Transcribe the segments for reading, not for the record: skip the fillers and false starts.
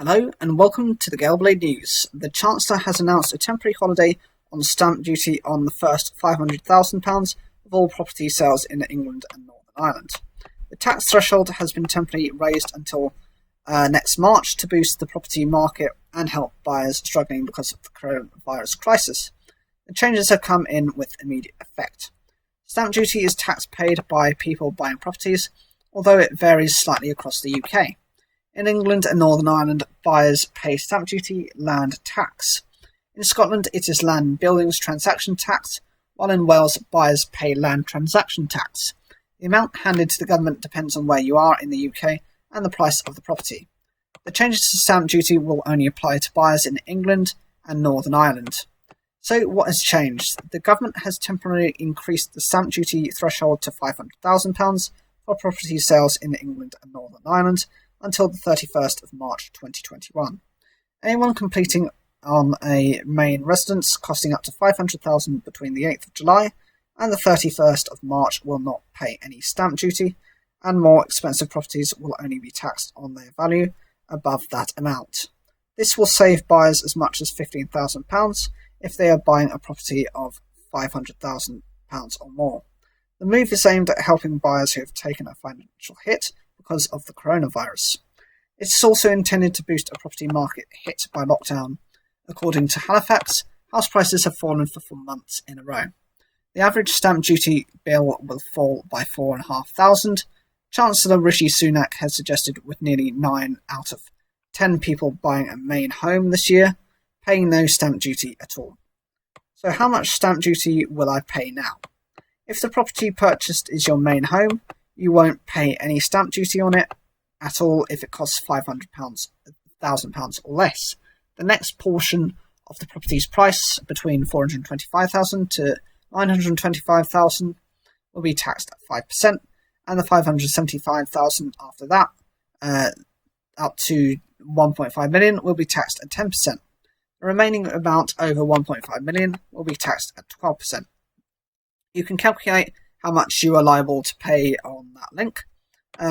Hello and welcome to the Galeblade News. The Chancellor has announced a temporary holiday on stamp duty on the first £500,000 of all property sales in England and Northern Ireland. The tax threshold has been temporarily raised until next March to boost the property market and help buyers struggling because of the coronavirus crisis. The changes have come in with immediate effect. Stamp duty is tax paid by people buying properties, although it varies slightly across the UK. In England and Northern Ireland, buyers pay stamp duty land tax. In Scotland, it is land and buildings transaction tax, while in Wales, buyers pay land transaction tax. The amount handed to the government depends on where you are in the UK and the price of the property. The changes to stamp duty will only apply to buyers in England and Northern Ireland. So what has changed? The government has temporarily increased the stamp duty threshold to £500,000 for property sales in England and Northern Ireland until the 31st of March 2021. Anyone completing on a main residence costing up to £500,000 between the 8th of July and the 31st of March will not pay any stamp duty, and more expensive properties will only be taxed on their value above that amount. This will save buyers as much as £15,000 if they are buying a property of £500,000 or more. The move is aimed at helping buyers who have taken a financial hit because of the coronavirus. It's also intended to boost a property market hit by lockdown. According to Halifax, house prices have fallen for 4 months in a row. The average stamp duty bill will fall by £4,500. Chancellor Rishi Sunak has suggested, with nearly 9 out of 10 people buying a main home this year paying no stamp duty at all. So how much stamp duty will I pay now? If the property purchased is your main home, you won't pay any stamp duty on it at all if it costs £500, £1,000 or less. The next portion of the property's price, between £425,000 to £925,000, will be taxed at 5%, and the £575,000 after that, up to £1.5 million, will be taxed at 10%. The remaining amount over £1.5 million will be taxed at 12%. You can calculate how much you are liable to pay on that link.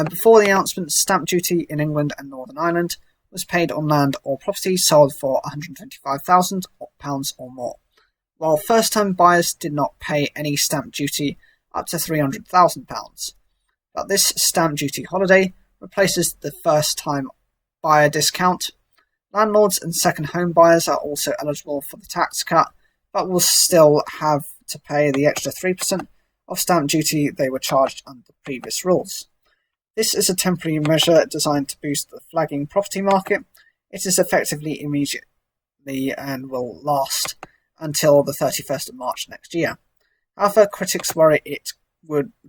Before the announcement, stamp duty in England and Northern Ireland was paid on land or property sold for £125,000 or more, while first-time buyers did not pay any stamp duty up to £300,000. But this stamp duty holiday replaces the first-time buyer discount. Landlords and second home buyers are also eligible for the tax cut, but will still have to pay the extra 3% of stamp duty they were charged under the previous rules. This is a temporary measure designed to boost the flagging property market. It is effectively immediately and will last until the 31st of March next year. However, critics worry it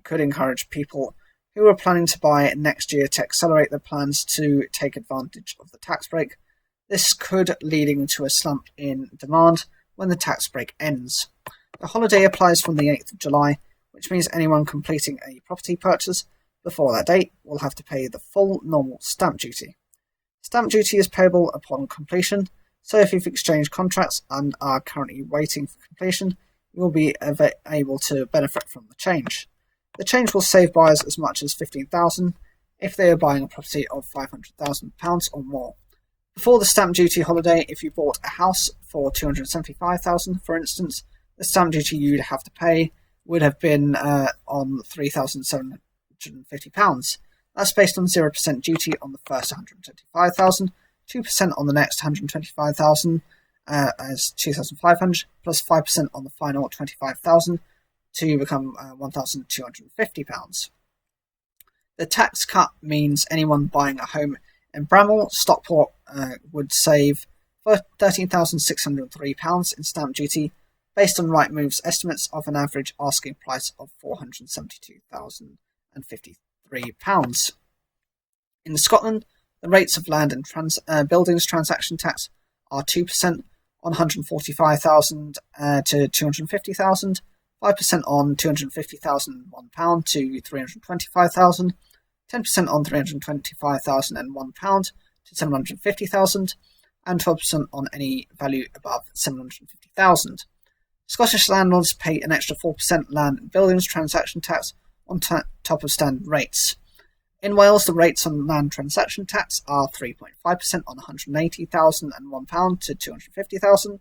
could encourage people who are planning to buy next year to accelerate their plans to take advantage of the tax break. This could leading to a slump in demand when the tax break ends. The holiday applies from the 8th of July, which means anyone completing a property purchase before that date will have to pay the full normal stamp duty. Stamp duty is payable upon completion, so if you've exchanged contracts and are currently waiting for completion, you will be able to benefit from the change. The change will save buyers as much as £15,000 if they are buying a property of £500,000 or more. Before the stamp duty holiday, if you bought a house for £275,000, for instance, the stamp duty you'd have to pay would have been on £3,750. That's based on 0% duty on the first £125,000, 2% on the next £125,000 as £2,500, plus 5% on the final £25,000 to become £1,250. The tax cut means anyone buying a home in Bramall, Stockport, would save £13,603 in stamp duty, based on Rightmove's estimates of an average asking price of £472,053. In Scotland, the rates of land and buildings transaction tax are 2% on £145,000 to £250,000, 5% on £250,001 to £325,000, 10% on £325,001 to £750,000, and 12% on any value above £750,000. Scottish landlords pay an extra 4% land and buildings transaction tax on top of standard rates. In Wales, the rates on land transaction tax are 3.5% on £180,001 to £250,000,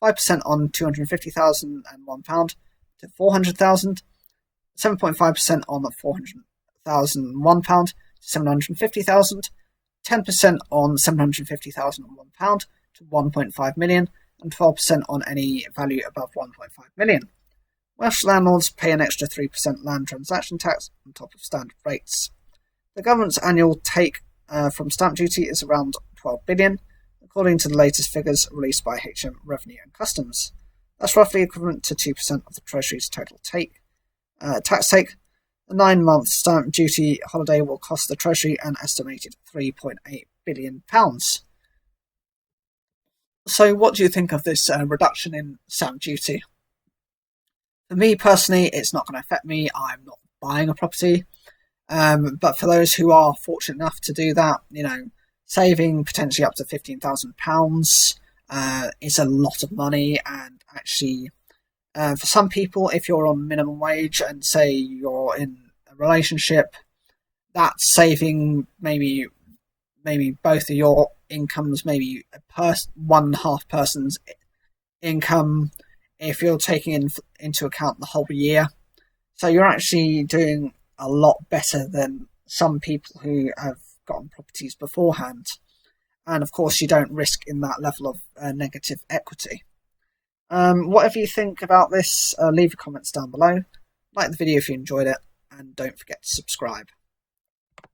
5% on £250,001 to £400,000, 7.5% on £400,001 to £750,000, 10% on £750,001 to £1.5 million, and 12% on any value above £1.5 million. Welsh landlords pay an extra 3% land transaction tax on top of standard rates. The government's annual take from stamp duty is around £12 billion, according to the latest figures released by HM Revenue and Customs. That's roughly equivalent to 2% of the Treasury's total tax take. The 9-month stamp duty holiday will cost the Treasury an estimated £3.8 billion. So what do you think of this reduction in stamp duty? For me personally, it's not going to affect me. I'm not buying a property. But for those who are fortunate enough to do that, saving potentially up to £15,000 is a lot of money. And actually, for some people, if you're on minimum wage and say you're in a relationship, that's saving maybe both of your incomes, maybe one half person's income, if you're taking into account the whole year. So you're actually doing a lot better than some people who have gotten properties beforehand. And of course, you don't risk in that level of negative equity. Whatever you think about this, leave your comments down below. Like the video if you enjoyed it, and don't forget to subscribe.